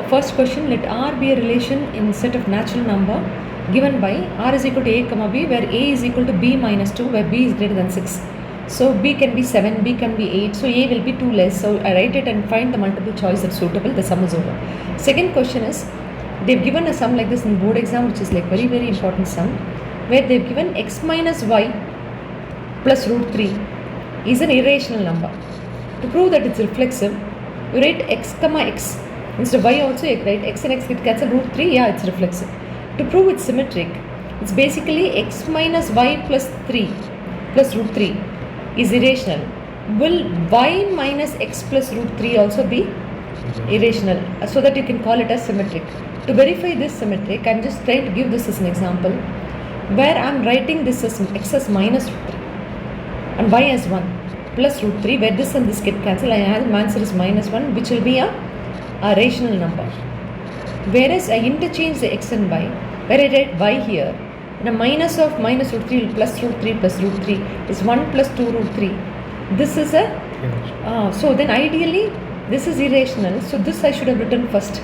first question, let R be a relation in set of natural number given by R is equal to A comma B, where A is equal to B minus 2, where B is greater than 6. So B can be 7, B can be 8, so A will be 2 less. So I write it and find the multiple choice that's suitable, the sum is over. Second question is, they've given a sum like this in board exam, which is like very, very important sum, where they've given x minus y plus root 3 is an irrational number. To prove that it's reflexive, you write x comma x. Instead of y also, you write x and x, it cancel root 3, yeah, it's reflexive. To prove it's symmetric, it's basically x minus y plus 3 plus root 3 is irrational. Will y minus x plus root 3 also be irrational? So that you can call it as symmetric. To verify this symmetric, I'm just trying to give this as an example, where I'm writing this as x as minus root 3 and y as 1 plus root 3, where this and this get cancelled, and my answer is minus 1, which will be a rational number. Whereas I interchange the x and y, where I write y here, and a minus of minus root 3 plus root 3 plus root 3 is 1 plus 2 root 3. This is a, so then ideally this is irrational, so this I should have written first.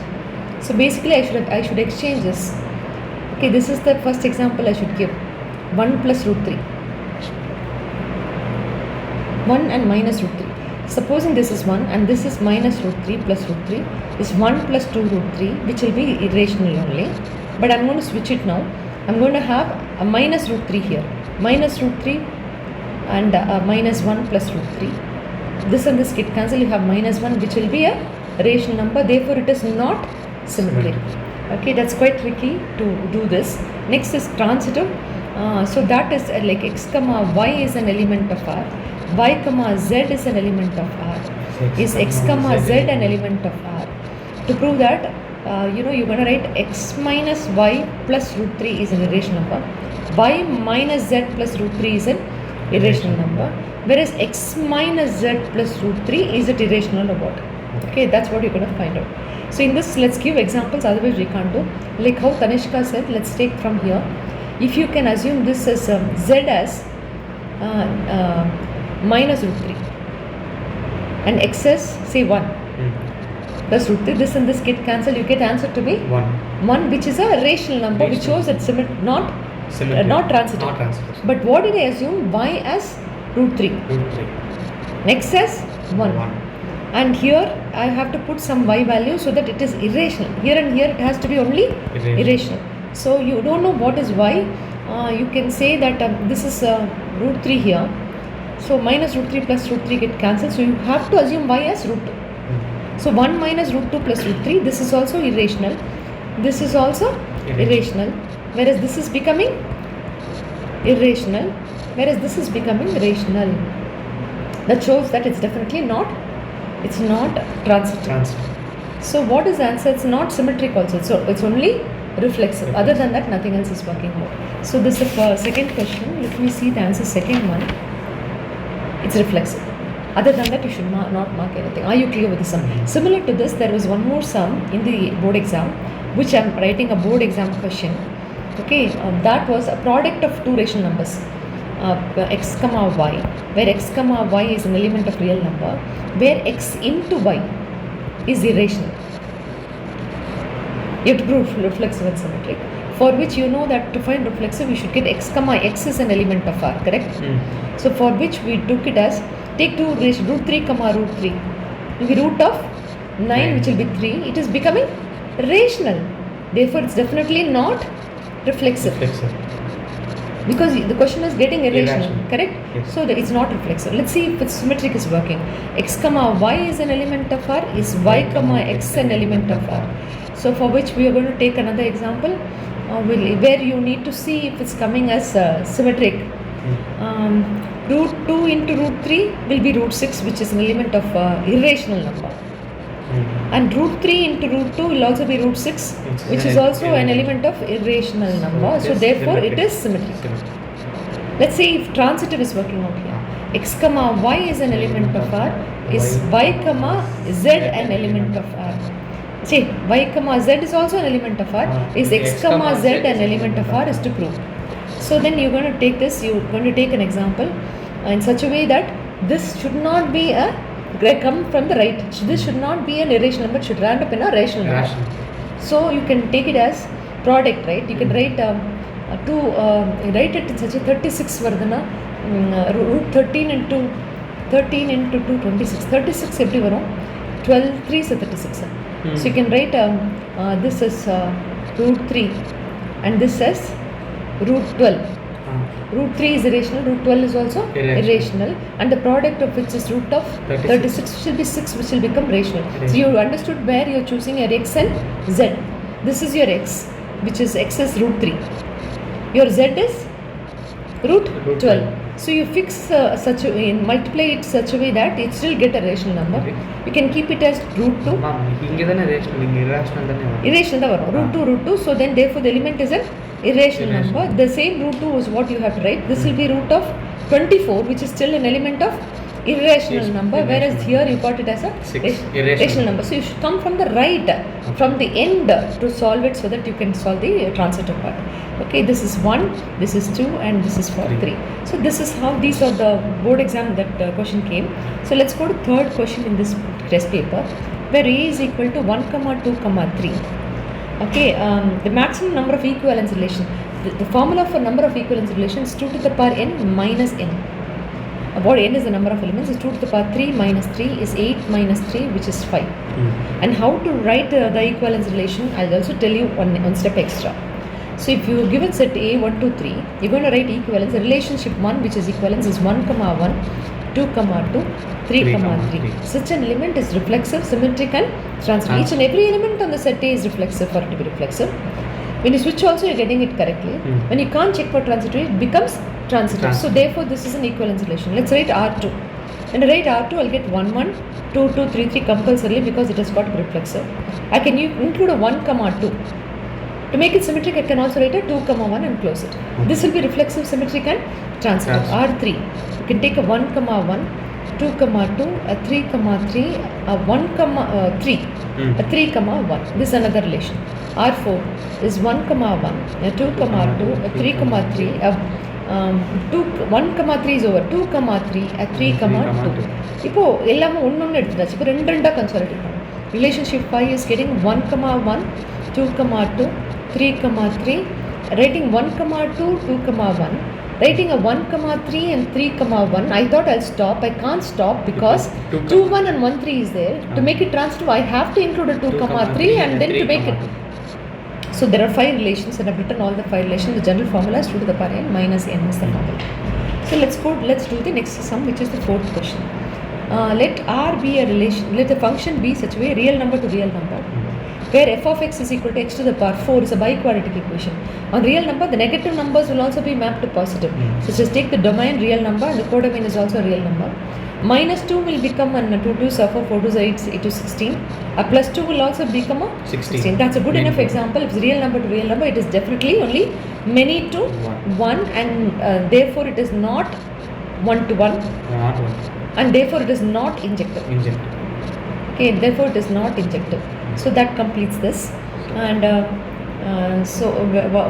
So basically I should exchange this. Okay, this is the first example I should give. 1 plus root 3. 1 and minus root 3. Supposing this is 1 and this is minus root 3 plus root 3 is 1 plus 2 root 3, which will be irrational only. But I'm going to switch it now. I'm going to have a minus root 3 here. Minus root 3 and minus 1 plus root 3. This and this get cancelled, you have minus 1, which will be a rational number. Therefore, it is not symmetric. Okay, that's quite tricky to do this. Next is transitive. So that is like x comma y is an element of R. Y comma z is an element of R. Is x comma z an element of R? To prove that, you're going to write x minus y plus root 3 is an irrational number. Y minus z plus root 3 is an irrational number. Whereas x minus z plus root 3 is it irrational or what? Okay, that's what you're going to find out. So in this, let's give examples, otherwise we can't do. Like how Tanishka said, let's take from here. If you can assume this as z as minus root 3 and x as say 1 plus root 3, this and this get cancelled, you get answer to be 1, which is a rational number, which shows it's not transitive. But what did I assume? Y as root 3. X as 1. And here I have to put some y value so that it is irrational. Here and here it has to be only irrational. So you don't know what is y. You can say that this is root 3 here. So minus root 3 plus root 3 get cancelled. So you have to assume y as root 2. So 1 minus root 2 plus root 3, this is also irrational. This is also irrational. Whereas this is becoming irrational. Whereas this is becoming rational. That shows that it's definitely not transitive. So what is the answer? It's not symmetric also. So it's only reflexive. Other than that, nothing else is working out. So this is the second question. Let me see the answer. Second one. It's reflexive. Other than that, you should not mark anything. Are you clear with the sum? Similar to this, there was one more sum in the board exam, which I'm writing a board exam question. Okay, that was a product of two rational numbers, x comma y, where x comma y is an element of real number, where x into y is irrational. You have to prove reflexive and symmetric, for which you know that to find reflexive, you should get x comma x is an element of R, correct? So for which we took it as, take root 3 comma root 3, will be root of 9, which will be 3. It is becoming rational. Therefore, it's definitely not reflexive. Because the question is getting irrational, correct? Yes. So it's not reflexive. Let's see if its symmetric is working. X comma y is an element of R. Is y comma x an element of R? So for which we are going to take another example where you need to see if it's coming as symmetric. Root 2 into root 3 will be root 6, which is an element of irrational number. And root 3 into root 2 will also be root 6, which is also an element of irrational number. So therefore it is symmetric. Let's see if transitive is working out here. X comma y is an element of R. Is y comma z an element of R? See, y comma z is also an element of R. Is x comma z an element of R? Is to prove. So then you're going to take this, you're going to take an example in such a way that this should not be a come from the right. This should not be an irrational number, it should round up in a rational number. So you can take it as product, right? You can write write it in such a 36 vardana, root 13 into 2, 26. 36 எப்படி வரும்? 12 3 is 36. So you can write this is root 3 and this is root 12. Root 3 is irrational, root 12 is also irrational, and the product of which is root of 36 should be 6, which will become rational. So you understood where you are choosing your x and z. This is your x, which is x is root 3. Your z is root 12. So you fix such a way, multiply it such a way that it still get a rational number. You can keep it as root 2. Irrational da varum. Root 2. So then therefore the element is an irrational number. The same root 2 is what you have to write. This will be root of 24, which is still an element of irrational number, whereas here you got it as a rational number. So you should come from the right, from the end to solve it, so that you can solve the transitive part. Okay, this is 1, this is 2, and this is for 3. So this is how these are the board exam that question came. So let's go to third question in this test paper, where a is equal to 1, 2, 3. Okay, the maximum number of equivalence relation. The formula for number of equivalence relation is 2 to the power n minus n. What n is the number of elements, is 2 to the power 3 minus 3 is 8 minus 3, which is 5. And how to write the equivalence relation, I'll also tell you one step extra. So if you given set A 1, 2, 3, you're going to write equivalence. The relationship 1, which is equivalence, is 1, 1, 2, 2, 3, 3. Such an element is reflexive, symmetric, and transitive. Each and every element on the set A is reflexive for it to be reflexive. When you switch also, you're getting it correctly. When you can't check for transitive, it becomes transitive. So therefore, this is an equivalence relation. Let's write R2. When I write R2, I'll get 1, 1, 2, 2, 3, 3 compulsorily, because it has got to be reflexive. I can include a 1, 2. To make it symmetric, I can also write a 2, 1 and close it. This will be reflexive, symmetric, and transitive. R3. You can take a 1, 1, 2, 2, a 3, 3, a 1, 3, a 3, 1. This is another relation. R4 is 1, 1, a 2, 2, a 3, 3, a 1, 3 is over, 2, 3, a 3, 2. இப்போ எல்லாமே ஒன்று எடுத்துட்டாச்சு. இப்போ ரெண்டு consolidate பண்ணும். Relationship 5 is getting 1, 1, 2, 2, 3, 3. Writing 1, 2, 2, 1. Writing a 1, 3 and 3, 1. I thought I'll stop. I can't stop because 2, 1 and 1, 3 is there. To make it transitive, I have to include a 2, 3 and then to make it. So there are 5 relations, and I've written all the 5 relations. The general formula is 2 to the power n minus n is the formula. So let's do the next sum, which is the fourth question. Let R be a relation. Let the function be such a way, real number to real number, where f of x is equal to x to the power 4 is a biquadratic equation. On real number, the negative numbers will also be mapped to positive. So just take the domain real number, and the codomain is also a real number. Minus 2 will become a 2 2 is 4, 4 2 is 8 to 16. A plus 2 will also become a 16. That's a good enough example. If it's real number to real number, it is definitely only many to 1, and therefore it is not 1 to 1. And therefore it is not injective. Okay, therefore it is not injective. So that completes this. And so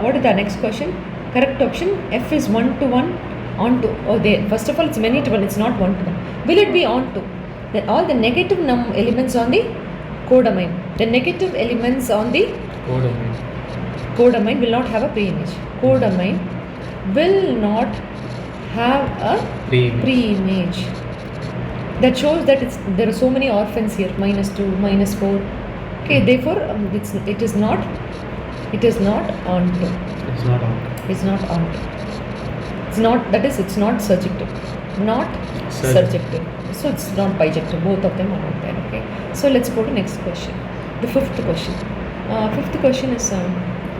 what is the next question? Correct option, f is 1 to 1 on to. Oh, there. First of all, it's many to 1. It's not 1 to 1. Will it be on to? Then all the negative elements on the codomain. The negative elements on the codomain will not have a pre-image. Codomain will not have a pre-image. That shows that there are so many orphans here. Minus 2, minus 4. Okay, therefore it is not on to. It's not on to. It's not on to. It's not, that is, it's not surjective. Not surjective. So it's not bijective. Both of them are not there. Okay. So let's go to next question. The fifth question. Fifth question is,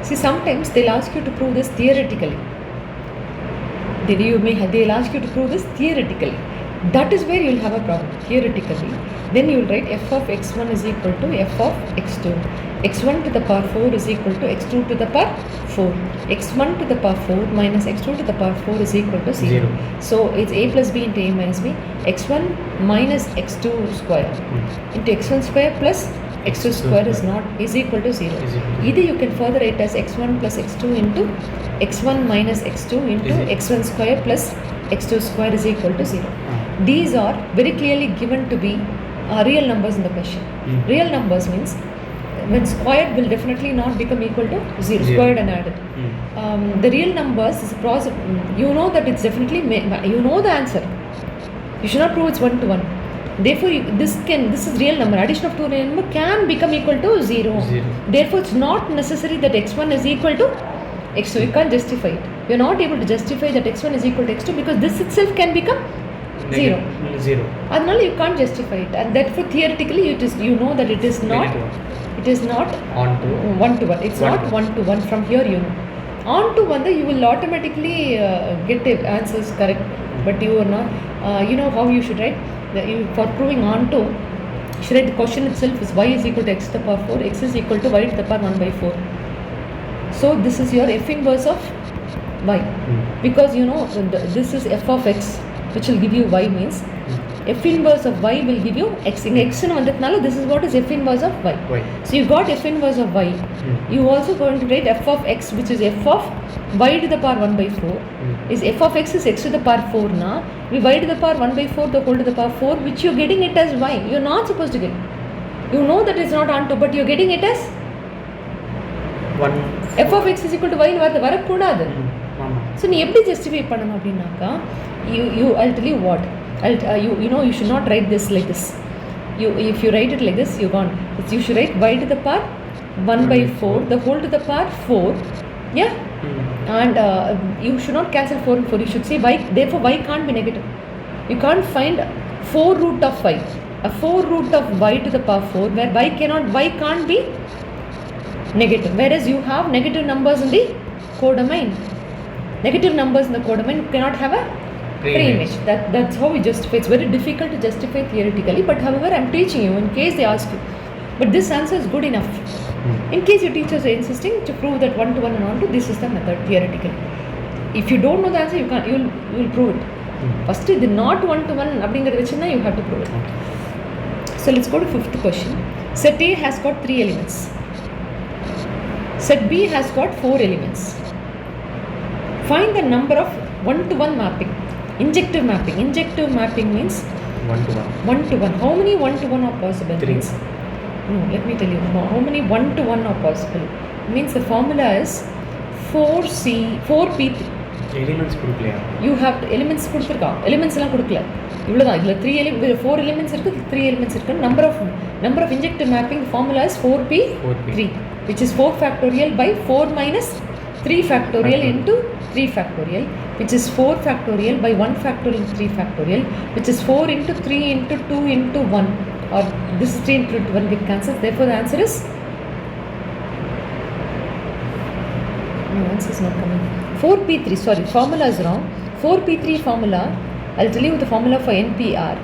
see, sometimes they'll ask you to prove this theoretically. They'll ask you to prove this theoretically. That is where you'll have a problem. Theoretically, then you will write f of x1 is equal to f of x2. x1 to the power 4 is equal to x2 to the power 4. x1 to the power 4 minus x2 to the power 4 is equal to 0. So it's a plus b into a minus b. x1 minus x2 square into x1 square plus x2 square is equal to 0. Either you can further write as x1 plus x2 into x1 minus x2 into x1 square plus x2 square is equal to 0. These are very clearly given to be real numbers in the question. Real numbers means when squared will definitely not become equal to 0, squared and added. The real numbers is a process. You know that it's definitely, you know the answer. You should not prove it's 1 to 1. Therefore, this is real number. Addition of two real number can become equal to 0. Therefore, it's not necessary that x1 is equal to x2. You can't justify it. You're not able to justify that x1 is equal to x2 because this itself can become 0. Adnal you can't justify it, and therefore theoretically you know that it is not. It is not 1 to 1. It's not 1 to 1. From here you know. On to 1, you will automatically get the answers correct, but you are not. You know how you should write. For proving on to, you should write the question itself is y is equal to x to the power 4, x is equal to y to the power 1 by 4. So this is your f inverse of y, because you know this is f of x, which will give you y means f inverse of y will give you x. In x and this is what is f inverse of y. So you got f inverse of y. You also going to write f of x, which is f of y to the power 1 by 4. Is f of x is x to the power 4 now. We y to the power 1 by 4 the whole to the power 4, which you're getting it as y. You're not supposed to get. You know that it's not onto, but you're getting it as 1. F of x is equal to y வரக்கூடாது. So நீ எப்படி justify பண்ணணும் அப்படின்னாக்கா, I'll tell you what. You know you should not write this like this. If you write it like this, you're gone. You should write y to the power 1 by 4 the whole to the power 4. Yeah. And you should not cancel 4 and 4. You should say y. Therefore y can't be negative. You can't find 4 root of y. A 4 root of y to the power 4 where y can't be negative. Whereas you have negative numbers in the codomain. Negative numbers in the codomain, you cannot have a pre-image. That's how we justify. It's very difficult to justify theoretically, but however I'm teaching you in case they ask you. But this answer is good enough. In case your teachers are insisting to prove that 1 to 1 and on to, this is the method theoretically. If you don't know the answer, you'll prove it. First, the not 1 to 1 you have to prove it. So let's go to 5th question. Set A has got 3 elements. Set B has got 4 elements. Find the number of 1 to 1 mapping. Injective mapping. Injective mapping means 1 to 1. 1 to 1. How many 1 to 1 are possible? 3. No, let me tell you. No, how many 1 to 1 are possible? Means the formula is 4p3. Elements கொடுக்கலையா? You have to, elements கொடுத்திருக்கா. Elements எல்லாம் கொடுக்கல. இவ்வளவுதான். இதுல 4 elements இருக்கு, 3 elements இருக்கு. Number of injective mapping formula is 4p3, which is 4 factorial by 4 minus 3 factorial into 3 factorial, which is 4 factorial by 1 factorial into 3 factorial, which is 4 into 3 into 2 into 1, or this is 3 into 1 get cancelled. Therefore the answer is, no, answer is not coming. 4p3, sorry, formula is wrong. 4p3 formula, I'll tell you the formula for NPR.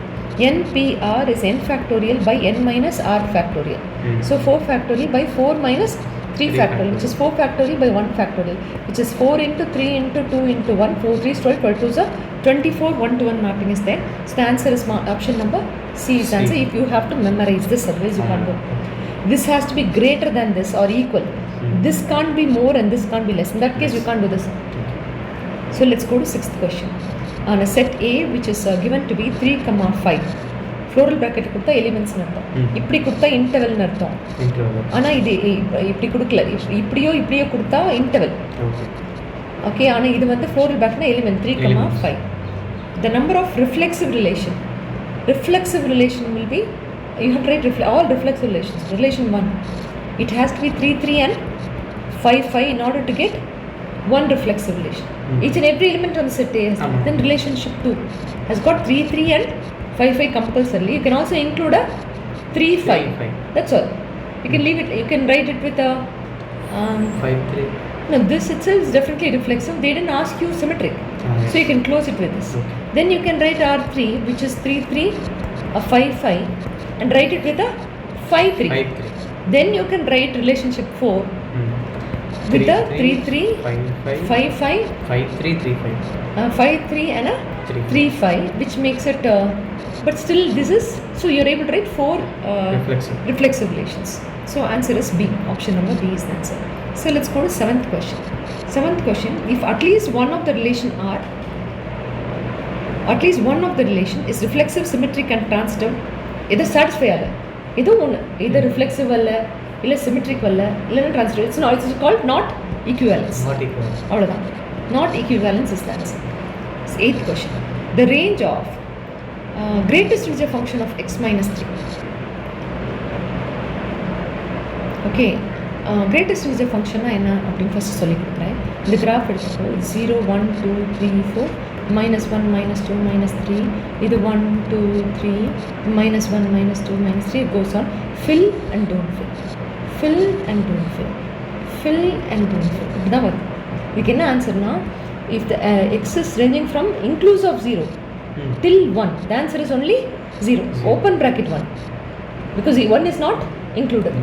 NPR is n factorial by n minus r factorial. So 4 factorial by 4 minus 3 factorial, which is 4 factorial by 1 factorial, which is 4 into 3 into 2 into 1, 4 3 is 12, 12 2 is a 24, 1 to 1 mapping is there. So the answer is option number C is the answer. If you have to memorize this, otherwise you can't go. This has to be greater than this or equal. This can't be more and this can't be less. In that case, you can't do this. So let's go to 6th question. On a set A, which is given to be 3, 5. Floral bracket கொடுத்தா elements அர்த்தம். இப்படி கொடுத்தா interval அர்த்தம். ஆனா இது இப்படி கொடுக்கல. இப்படியோ கொடுத்தா இன்டர்வல். ஓகே, ஆனா இது வந்து floral bracketனா element 3, 5. The number of reflexive relation. Reflexive relation will be, you have to write all reflexive relations. Relation 1. It has to be 3, 3 and 5, 5 in order to get one reflexive relation. Each and every element on the set A has. Then relationship 2 has got 3, 3 and 5, 5 compulsorily. You can also include a 3, 5. That's all. You can leave it. You can write it with a 5, 3. No, this itself is definitely reflexive. They didn't ask you symmetric, so you can close it with this. Then you can write R3, which is 3, 3, a 5, 5, and write it with a 5, 3. 5, 3. Then you can write relationship 4 with a 3, 3, 5, 5, 5, 3, 3, 5. 5, 3 and a 3, 5, which makes it, but still this is, so you're able to write 4 reflexive relations. So answer is B. Option number B is the answer. So let's go to 7th question. 7th question, if at least one of the relation at least one of the relation is reflexive, symmetric and transitive. Either satisfy அல்ல ஏதோ ஒன்று either reflexive அல்ல இல்லை symmetric அல்ல இல்லைன்னா transitive. It's called not equivalence. Not equivalence. அவ்வளோதான். Not equivalence is the answer. 8th question. The range of greatest integer function of x minus 3. Okay. Greatest integer function என்ன அப்படின்னு ஃபஸ்ட்டு சொல்லி கொடுக்குறேன். இந்த கிராஃப் எடுத்துக்கோ 0 1 2 3 4 -1 -2 -3 இது 1 2 3 -1 -2 -3 it goes on. Fill and don't fill, fill and don't fill, fill and don't fill. இப்படிதான் வரும். இதுக்கு என்ன ஆன்சர்னா if the x is ranging from inclusive of 0 till 1, the answer is only 0. Open bracket 1 because 1 is not included.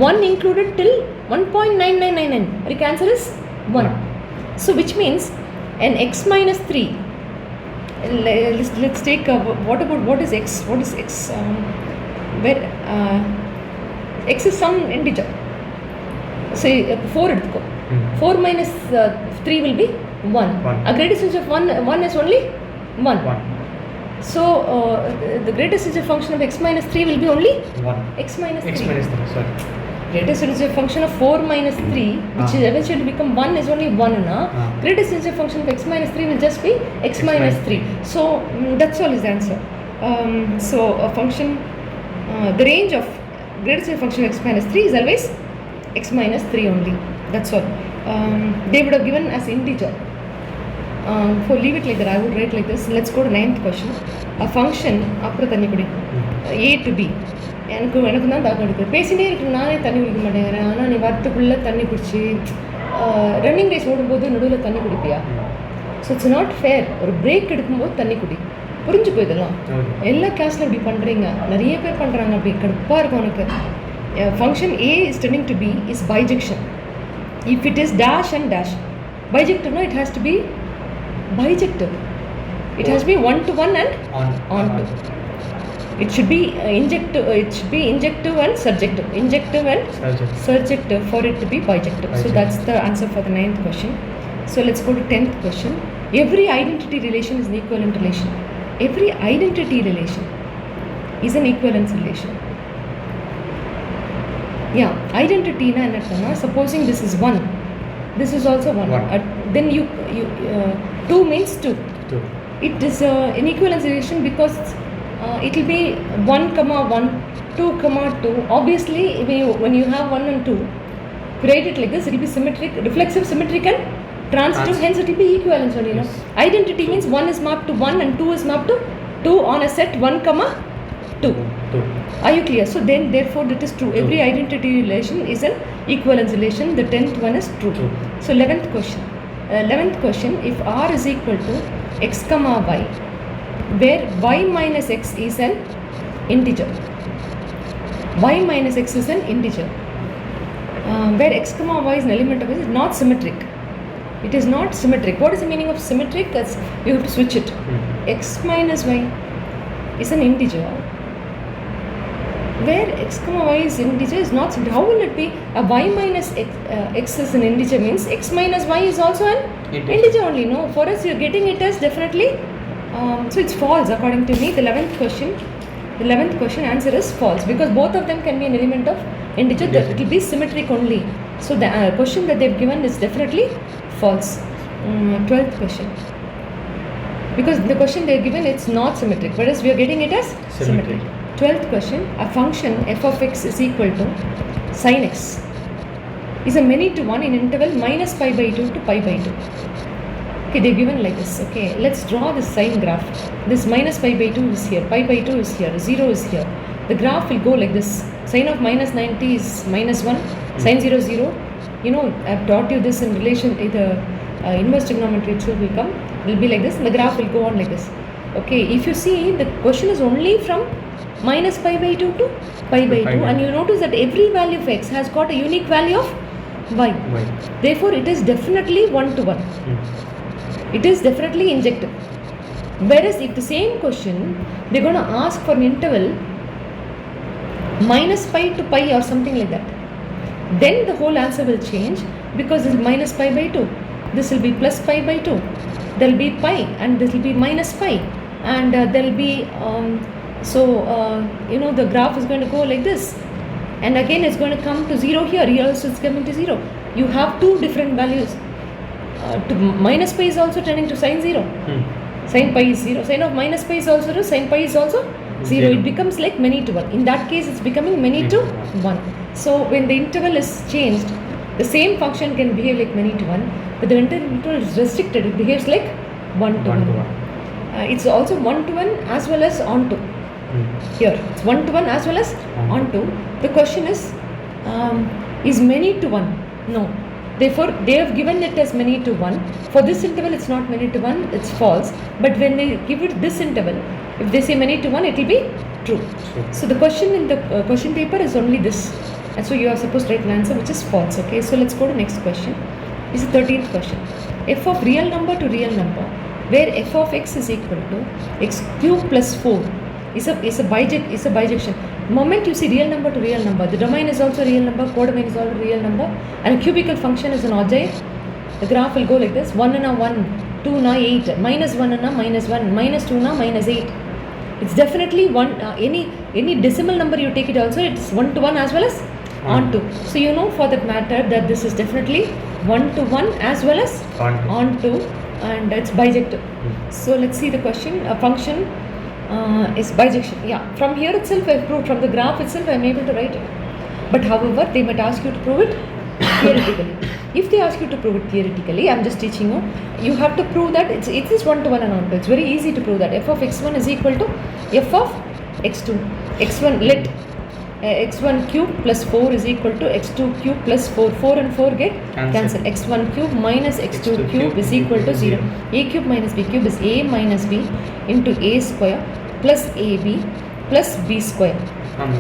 1 included till 1.9999. The answer is 1. So which means an x minus 3. Let's take what is x? What is x? Where x is some integer. Say 4 எடுத்துக்கோ. 4 minus 3 will be 1. A greatest integer of 1 is only 1. So the greatest integer function of x minus 3 will be only 1. X minus 3. X minus 3, sorry. Greatest integer function of 4 minus 3, which is eventually become 1, is only 1 na. Greatest integer function of x minus 3 will just be x minus 3. So that's all is the answer. So a function, the range of greatest integer function of x minus 3 is always x minus 3 only. That's all. They would have given as integer. For leave it like that, I would write like this. Let's go to 9th question. A function அப்புறம் தண்ணி குடிக்கும் a to b. எனக்கு தான் தாக்கம் எடுக்குது. பேசினே இருக்கு, நானே தண்ணி குடிக்க மாட்டேங்கிறேன். ஆனால் நீ வரத்துக்குள்ளே தண்ணி குடிச்சு ரன்னிங் ரேஸ் ஓடும்போது நடுவில் தண்ணி குடிப்பியா? So it's not fair. ஒரு பிரேக் எடுக்கும்போது தண்ணி குடி. புரிஞ்சுக்கோ இதெல்லாம். எல்லா கிளாஸில் இப்படி பண்ணுறீங்க, நிறைய பேர் பண்ணுறாங்க. அப்படி கடுப்பாக இருக்கும் உனக்கு. Function a is turning to b is bijection. If it is dash and dash, bijective, no, it has to be bijective. It has to be 1 to 1 and on to. It should be injective. It should be injective and surjective. Injective and surjective for it to be bijective. So that's the answer for the 9th question. So let's go to 10th question. Every identity relation is an equivalent relation. Every identity relation is an equivalence relation. Yeah, identity na enna, supposing this is 1, this is also 1. Then you 2 means 2. It is an equivalence relation because it will be 1 comma 1, 2 comma 2. Obviously when you have 1 and 2, write it like this, it will be symmetric, reflexive, symmetric and transitive. Hence it will be equivalence only. Yes. Identity means 1 is mapped to 1 and 2 is mapped to 2 on a set 1 comma 2. Are you clear? So then therefore it is true. Every identity relation is an equivalence relation. The 10th one is true. So 11th question. 11th question, if r is equal to x comma y, where y minus x is an integer. Y minus x is an integer. Where x comma y is an element of it is not symmetric. It is not symmetric. What is the meaning of symmetric? You have to switch it. X minus y is an integer. Where x comma y is integer is not symmetric. How will it be? A y minus x is an integer means x minus y is also an integer only. No, for us you are getting it as definitely. So it's false according to me. The 11th question answer is false because both of them can be an element of integer. It will be symmetric only. So the question that they've given is definitely false. 12th question, because the question they're given it's not symmetric, whereas we are getting it as symmetric. 12th question, a function f of x is equal to sin x is a many to 1 in interval minus pi by 2 to pi by 2. Okay, they're given like this. Okay, let's draw this sine graph. This minus pi by 2 is here, pi by 2 is here, 0 is here. The graph will go like this. Sine of minus 90 is minus 1, sine 0, 0. You know, I've taught you this in relation to the inverse trigonometry itself will come. It will be like this. The graph will go on like this. Okay, if you see, the question is only from minus pi by 2 to pi by 2, and you notice that every value of x has got a unique value of y. Therefore, it is definitely 1 to 1. It is definitely injective. Whereas if the same question, they're going to ask for an interval minus pi to pi or something like that, then the whole answer will change because this is minus pi by 2. This will be plus pi by 2. There will be pi and this will be minus pi. and there'll be the graph is going to go like this, and again it's going to come to 0 here. Here also it's coming to 0. You have two different values. Minus pi is also tending to sine 0. Sin pi is 0. Sin of minus pi is also 0. Sin pi is also 0. It becomes like many to 1. In that case, it's becoming many to 1. So when the interval is changed, the same function can behave like many to 1, but the interval is restricted. It behaves like 1 to 1. It's also 1 to 1 as well as on to. Here, it's 1 to 1 as well as on to. The question is many to 1? No. Therefore, they have given it as many to 1. For this interval, it's not many to 1, it's false. But when they give it this interval, if they say many to 1, it will be true. So the question in the question paper is only this. And so you are supposed to write an answer which is false. Okay, so let's go to next question. This is the 13th question. F of real number to real number, where f of x is equal to x cube plus 4 is a bijection. The moment you see real number to real number, the domain is also real number, codomain is also real number, and a cubical function is an ogive. The graph will go like this: 1 na 1, 2 na 8, minus 1 na minus 1, minus 2 na minus 8. It's definitely one. Any decimal number you take it also, it's 1 to 1 as well as on to. So you know for that matter that this is definitely 1 to 1 as well as on to, and it's bijective. So let's see the question. A function is bijection. Yeah, from here itself I've proved, from the graph itself I'm able to write it. But however, they might ask you to prove it theoretically. If they ask you to prove it theoretically, I'm just teaching you, you have to prove that it is 1 to 1 and on to. It's very easy to prove that. F of x1 is equal to f of x2. x1, let x1 cube plus 4 is equal to x2 cube plus 4. 4 and 4 get cancelled. x1 cube minus x2 cube is equal to 0. A cube minus b cube is a minus b into a square plus ab plus b square.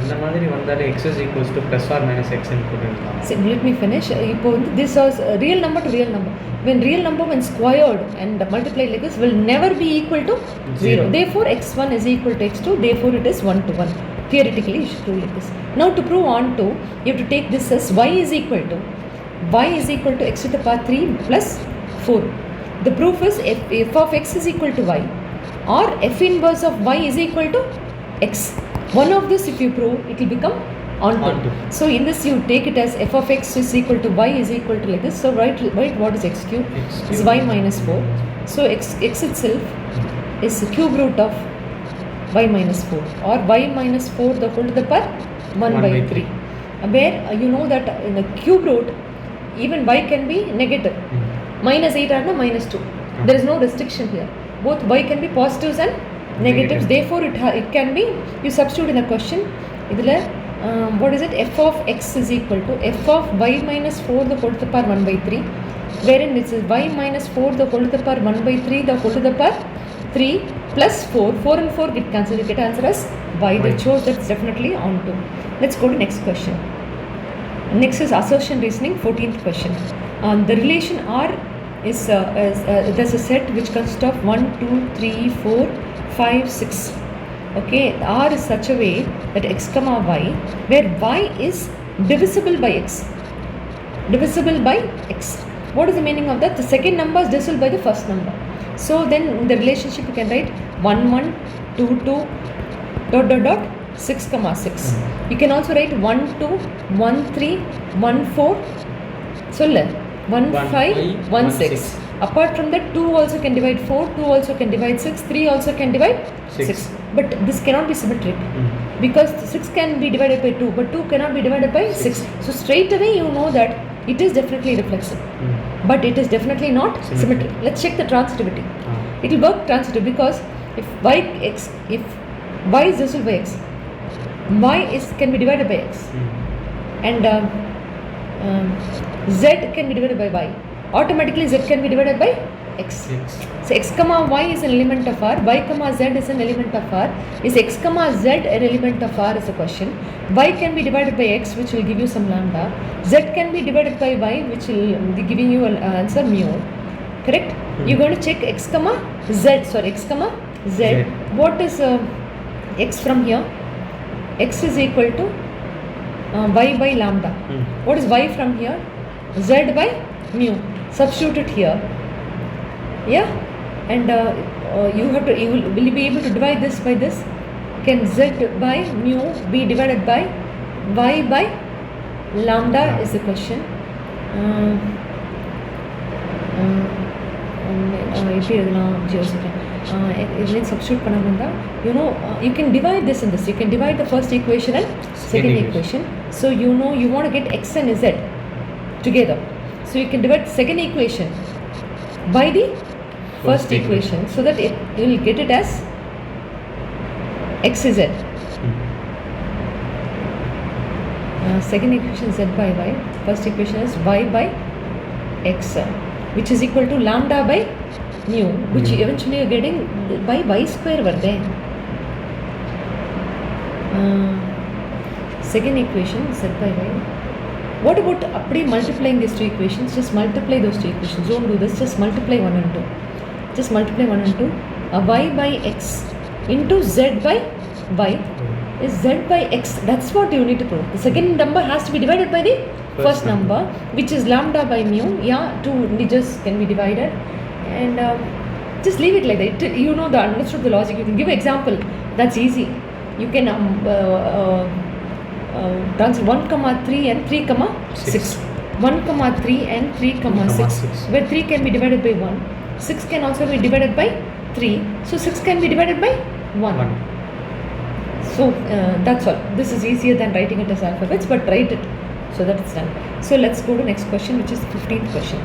இந்த மாதிரி வந்தாலே x is equals to plus or minus x ன்னு போட்டுடலாம். So let me finish. இப்போ this is real number to real number. When real number when squared and multiplied like this will never be equal to 0. Therefore x1 is equal to x2. Therefore it is 1 to 1. Theoretically you should prove like this. Now to prove on to, you have to take this as y is equal to x to the power 3 plus 4. The proof is f of x is equal to y, or f inverse of y is equal to x. One of this, if you prove, it will become onto. So in this you take it as f of x is equal to y is equal to like this. So write what is x cube? Is y minus 4. So x itself is the cube root of y minus 4, or y minus 4 the whole to the power 1 by 3. Where you know that in the cube root even y can be negative. Minus 8 or minus 2. There is no restriction here. Both y can be positives and negatives. Therefore it can be, you substitute in a question, what is it? F of x is equal to f of y minus 4 the whole to the power 1 by 3, wherein it is y minus 4 the whole to the power 1 by 3 the whole to the power 3 plus 4. 4 and 4 get cancelled. You get answer as y. They chose that's definitely on to. Let's go to next question. Next is assertion reasoning, 14th question. The relation R is there's a set which consists of 1, 2, 3, 4, 5, 6. Okay, R is such a way that x comma y, where y is divisible by x. Divisible by x. What is the meaning of that? The second number is divisible by the first number. So then in the relationship you can write 1, 1, 2, 2, dot, dot, dot, 6, comma 6. You can also write 1, 2, 1, 3, 1, 4. So 1, 5, 1, 6. Apart from that, 2 also can divide 4, 2 also can divide 6, 3 also can divide 6. But this cannot be symmetric, because 6 can be divided by 2, but 2 cannot be divided by 6. So straight away you know that it is definitely reflexive, but it is definitely not symmetric. Let's check the transitivity. It will work transitive, because if y is divisible by x, y can be divided by x, and z can be divided by y. Automatically z can be divided by x. So x comma y is an element of R, y comma z is an element of R. Is x comma z an element of R is a question. Y can be divided by x, which will give you some lambda. Z can be divided by y, which will be giving you an answer mu. Correct? You're going to check x comma z. Sorry, x comma z. What is x from here? X is equal to y by lambda. What is y from here? Z by mu. Substitute it here. Yeah? and will you be able to divide this by this? Can z by mu be divided by y by lambda is the question. எப்படி எழுதலாம் யோசிக்கிறேன். இதுலேயும் substitute பண்ண முடிந்தால் you can divide this in this. You can divide the first equation and second equation. So you want to get x and z together. So you can divide the second equation by the first equation so that you will get it as xz. Second equation z by y. First equation is y by x, which is equal to lambda by mu, which eventually you are getting by y square varde. Second equation z by y. What about multiplying these two equations? Just multiply those two equations. Don't do this. Just multiply 1 and 2. Just multiply 1 and 2. Y by x into z by y is z by x. That's what you need to prove. The second number has to be divided by the first number, which is lambda by mu. Yeah, two integers can be divided, and just leave it like that. The understood the logic. You can give an example. That's easy. You can transfer 1,3 and 3,6. 1,3 and 3,6, where 3 can be divided by 1. 6 can also be divided by 3. So 6 can be divided by 1. So that's all. This is easier than writing it as alphabets, but write it. So that's done. So let's go to next question, which is the 15th question.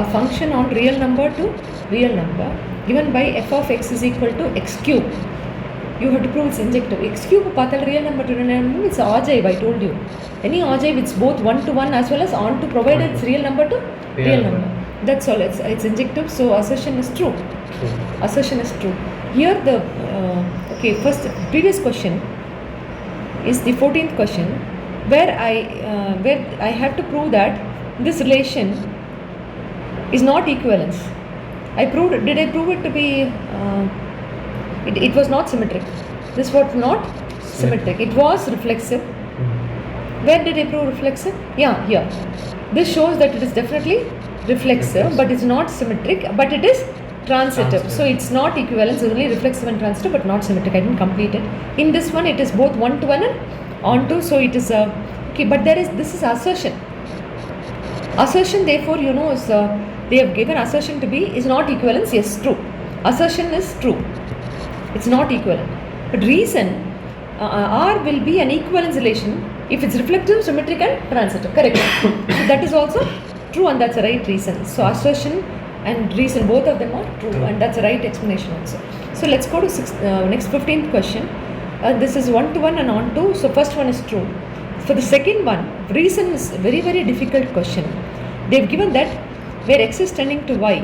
A function on real number to real number given by f of x is equal to x cube. You have to prove it's injective. X cube real number to real number, it's ogive, I told you. Any ogive, it's both 1 to 1 as well as on to, provided it's real number to real number. That's all. It's injective, so assertion is true. Assertion is true. Here the first previous question is the 14th question, where I have to prove that this relation is not equivalence. Did I prove it to be? It was not symmetric. This was not symmetric. It was reflexive. Where did I prove reflexive? Yeah, here. This shows that it is definitely reflexive, but it's not symmetric. But it is transitive. So it's not equivalence. It's only reflexive and transitive, but not symmetric. I didn't complete it. In this one, it is both 1 to 1 and on to. So it is but this is assertion. Assertion, therefore, is they have given assertion to be is not equivalence. Yes, true. Assertion is true. It's not equivalent. But reason, R will be an equivalence relation if it's reflective, symmetric and transitive. Correct. So that is also true, and that's the right reason. So assertion and reason, both of them are true, and that's the right explanation also. So let's go to next 15th question. This is 1 to 1 and on to. So first one is true. For the second one, reason is very, very difficult question. They've given that where x is tending to y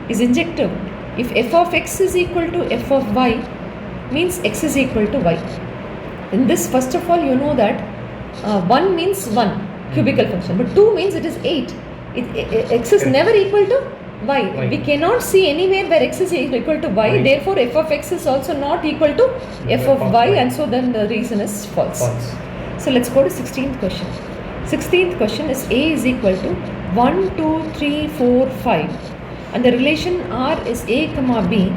is injective. If f of x is equal to f of y, means x is equal to y. In this, first of all, that 1 means 1 cubical function, but 2 means it is 8. X is never equal to y. We cannot see anywhere where x is equal to y. Therefore, f of x is also not equal to f of y, and so then the reason is false. So let's go to 16th question. 16th question is a is equal to 1, 2, 3, 4, 5. And the relation R is a comma b,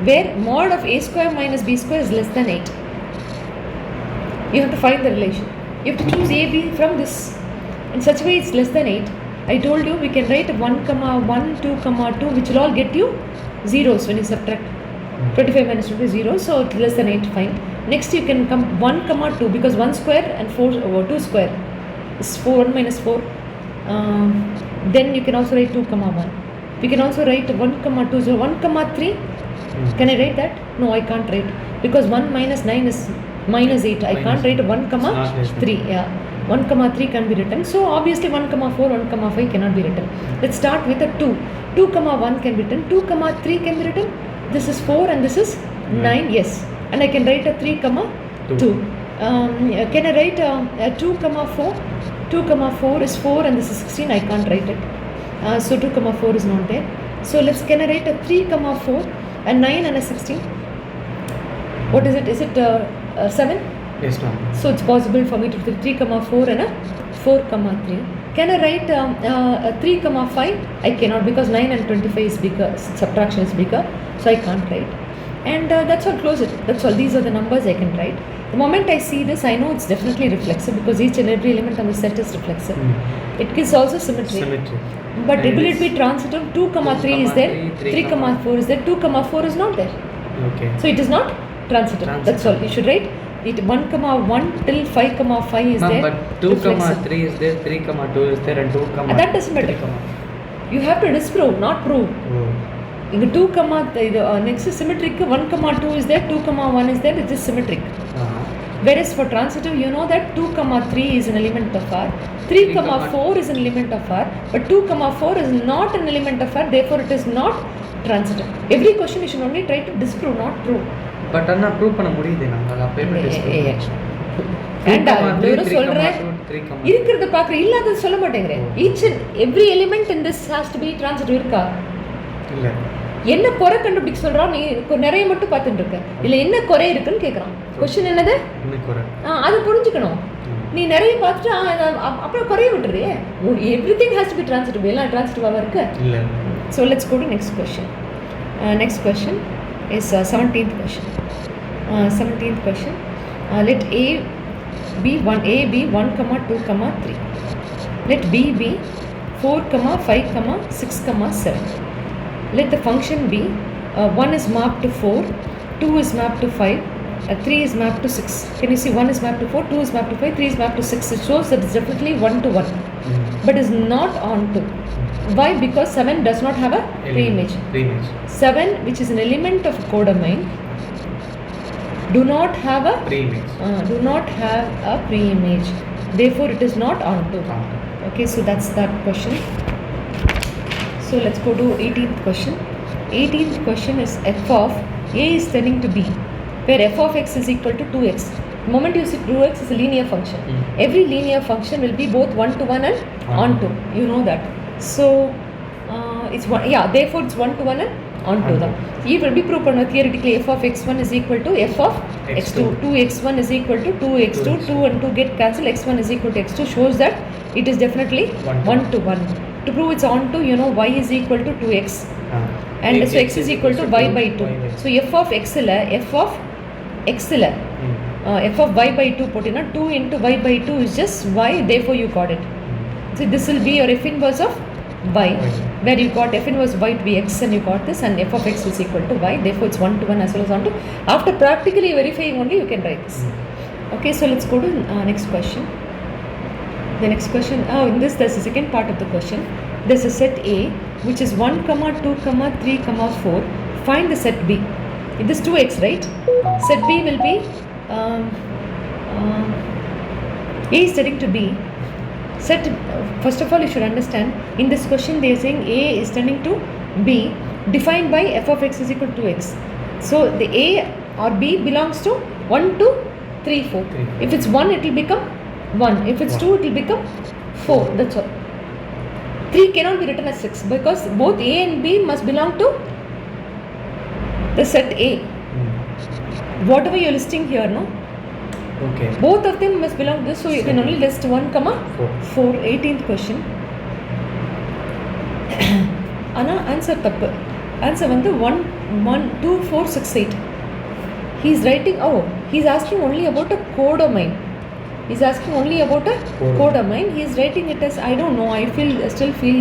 where mod of a square minus b square is less than 8. You have to find the relation. You have to choose a, b from this. In such a way it's less than 8. I told you we can write 1, 1, 2, 2, which will all get you zeros when you subtract. 25 minus 2 is 0, so it's less than 8, fine. Next you can come 1, 2, because 1 square and 2 square is 4, 1 minus 4. Then you can also write 2, 1. We can also write 1, 2, so 1, 3. Can I write that? No, I can't write, because 1 minus 9 is minus 8. I can't write 1, 3. Yeah, 1, 3 can be written. So obviously 1, 4, 1, 5 cannot be written. Let's start with a 2. 2, 1 can be written. 2, 3 can be written. This is 4 and this is 9. Yes, and I can write a 3, 2. Can I write a 2, 4? 2, 4 is 4 and this is 16. I can't write it. So 2, 4 is not there. So can I write a 3, 4 and 9 and a 16? What is it? Is it 7? Yes, ma'am. So it's possible for me to do 3, 4 and a 4, 3. Can I write 3 comma 5? I cannot, because 9 and 25 is bigger, subtraction is bigger, so I can't write. And that's all, close it. That's all. These are the numbers I can write. The moment I see this, I know it's definitely reflexive, because each and every element on the set is reflexive. It is also symmetry. But And will it be transitive? 2 comma 3 is there, 3 comma 4 is there, 2 comma 4 is not there. Okay. So it is not transitive. That's all. You should write it 1 comma 1 till 5 comma 5 is there. But 2 comma 3 is there, 3 comma 2 is there, and 2 comma That doesn't matter. 3 comma. You have to disprove, not prove. Oh. In the 2 comma, next is symmetric, 1 comma 2 is there, 2 comma 1 is there, it is symmetric. Whereas for transitive, you know that 2 comma 3 is an element of R, 3 comma 4 is an element of R, but 2 comma 4 is not an element of R, therefore it is not transitive. Every question you should only try to disprove, not prove. But அண்ணா prove பண்ண முடியுது நாங்கள் அப்போ சொல்றேன் இருக்கிறத பார்க்குற இல்லாதது சொல்ல மாட்டேங்கிறேன். Each and every element in this has to be transitive இருக்கா? இல்லை. என்ன குறை கண்டுபிடிக்க சொல்றான்? நீ நிறைய மட்டும் பார்த்துட்டு இருக்க, இல்லை என்ன குறை இருக்குன்னு கேட்குறான். கொஸ்டின் என்னது? அது புரிஞ்சுக்கணும். நீ நிறைய பார்த்துட்டு அப்புறம் குறைய விட்டுறியே. Everything has to be transitive. எல்லாம் டிரான்சிட்டிவாக இருக்கு. So let's go to next question. Next question is 17th question. 17th question. Let A be 1 comma 2 comma 3. Let B be 4 comma 5 comma 6 comma 7. Let the function be 1 is mapped to 4, 2 is mapped to 5, 3 is mapped to 6. Can you see 1 is mapped to 4, 2 is mapped to 5, 3 is mapped to 6. It shows that it's definitely 1 to 1, but is not on to. Why? Because 7 does not have a pre-image. 7, which is an element of a codomain, do not have a pre-image. Therefore, it is not onto. Okay, so that's that question. So let's go to 18th question. 18th question is f of a is tending to b, where f of x is equal to 2x. The moment you see 2x is a linear function. Every linear function will be both 1 to 1 and onto. You know that. So it's one, therefore it's 1 to 1 and onto them. It will be proved theoretically. F of x1 is equal to f of x2. 2x1 is equal to 2x2. 2 and 2 get cancelled. x1 is equal to x2 shows that it is definitely 1 to 1. To prove it's onto, you know, y is equal to 2x, and so x is equal to y by 2. So f of y by 2 potina 2 into y by 2 is just y, therefore you got it. So this will be your f inverse of y, where you got f inverse y to be x and you got this, and f of x is equal to y, therefore it's 1 to 1 as well as onto. After practically verifying only you can write this. Okay, so let's go to next question. The next question, in this there's the second part of the question. There's a set A which is 1 comma 2 comma 3 comma 4. Find the set B. It is 2x, right? Set B will be A is tending to B. Set, first of all you should understand, in this question they are saying A is tending to B, defined by f of x is equal to 2x. So the A or B belongs to 1 to 3, 4. If it's 1 it will become 1. If it's 2 it will become 4. That's all. 3 cannot be written as 6 because both A and B must belong to the set A. Whatever you are listing here, no? Okay. Both of them must belong to this, so you can only list 1 comma 4. 18th question. Anna answer tappu. Answer வந்து 1 2 4 6 8. He's writing, he's asking only about a codomain. He's asking only about a codomain. He's writing it as, I don't know, I still feel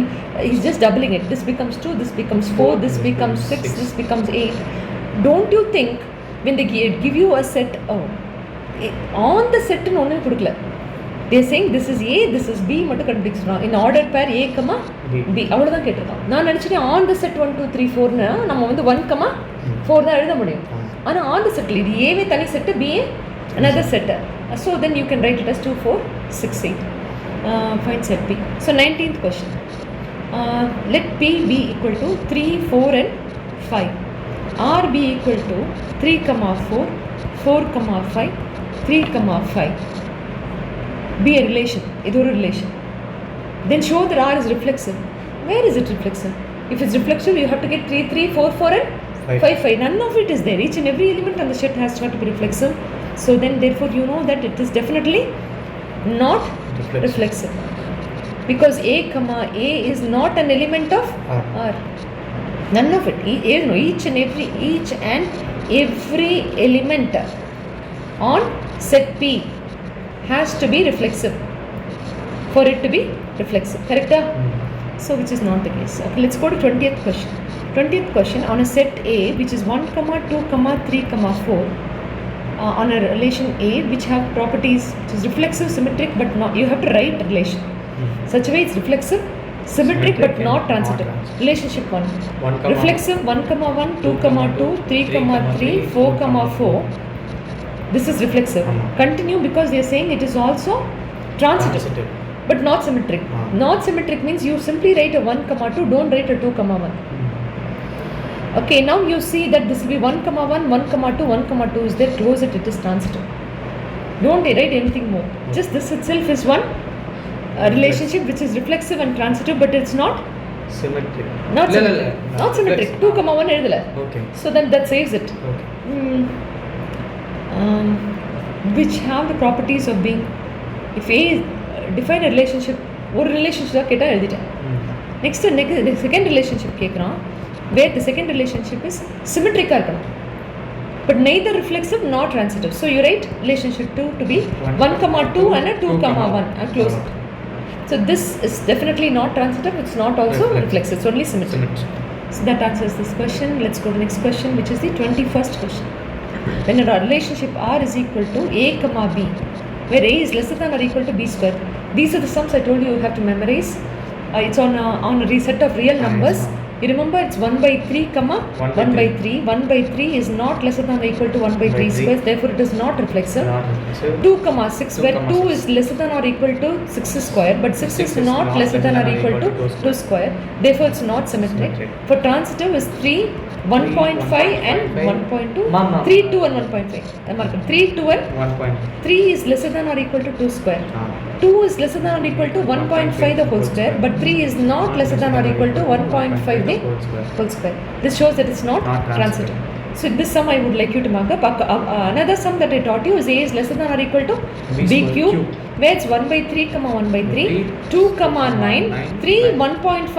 he's just doubling it. This becomes 2, this becomes 4, this becomes 6, this becomes 8. Don't you think when they give you a set, on the set னு ஒண்ணு கொடுக்கல, they are saying this is A, this is B மட்டும் கண்டுபிடிச்சிடலாம். in ordered pair A, B அவ்வளோதான் கேட்டிருக்கான். நான் நினச்சிட்டேன் on the set 1 2 3 4னா நம்ம வந்து 1 4 தான் எழுத முடியும். ஆனால் on the set இது ஏவே தனி set, B another set. So then you can write it as 2 4 6 8. Find set B. So 19th question. Let P be equal to 3 4 and 5. R be equal to 3 comma 4 4 comma 5 3 comma 5. Be a relation. This is a relation. Then show that R is reflexive. Where is it reflexive? If it's reflexive, you have to get 3 3 4 4 and 5 5. None of it is there. Each and every element on the set has to be reflexive. So then therefore you know that it is definitely not reflexive. because a comma a is not an element of R. None of it. Each and every element on set P has to be reflexive for it to be reflexive. Correct? So which is not the case. Okay, let's go to 20th question. 20th question, on a set A which is 1, 2, 3, 4 on a relation A which have properties which is reflexive, symmetric, but not, you have to write relation. Such a way it's reflexive, symmetric but not transitive. Relationship 1. Reflexive 1, 1, 2, 2, 3, 3, 4, 4. This is reflexive. Continue because they are saying it is also transitive. But not symmetric. Not symmetric means you simply write a 1, 2, don't write a 2, 1. Okay, now you see that this will be 1, 1, 1, 2, 1, 2 is there, close it, it is transitive. Don't write anything more. Just this itself is one relationship which is reflexive and transitive, but it's not symmetric. Not symmetric. Not symmetric. 2, 1 edhula. Okay. So then that saves it. Okay. Which have the properties of being, if A is define a relationship, ஒரு relationship கேட்டால் எழுதிட்டேன். Next second relationship கேட்குறான், where the second relationship is symmetric-ஆக இருக்கணும், but neither reflexive nor transitive. So you write relationship 2 to be 1, 2 and a 2, 1 and close it. So this is definitely not transitive, it's not also reflexive, it's only symmetric. So that answers this question. Let's go to the next question, which is the 21st question. When a relationship R is equal to A, B, where A is lesser than or equal to B square. These are the sums I told you have to memorize. It's on a set of real numbers. You remember it's 1 by 3, 1 by 3. 1 by 3 is not lesser than or equal to 1 by 3 squares, therefore it is not reflexive. 2, 6, where 2 is lesser than or equal to 6 square, but 6 is not lesser than or equal to 2 square, therefore it's not symmetric. For transitive is 3, 1.5 and 1.2. 3, 2 and 1.5. 3, 2 and 3 is lesser than or equal to 2 square. 2 is lesser than or equal to 1.5 the whole square, but 3 is not lesser than or equal to 1.5 the whole square. This shows that it's not transitive. So this sum I would like you to mark up. Another sum that I taught you is A is lesser than or equal to B cube, where it's 1 by 3, 1 by 3, 2, 9, 3, 1.5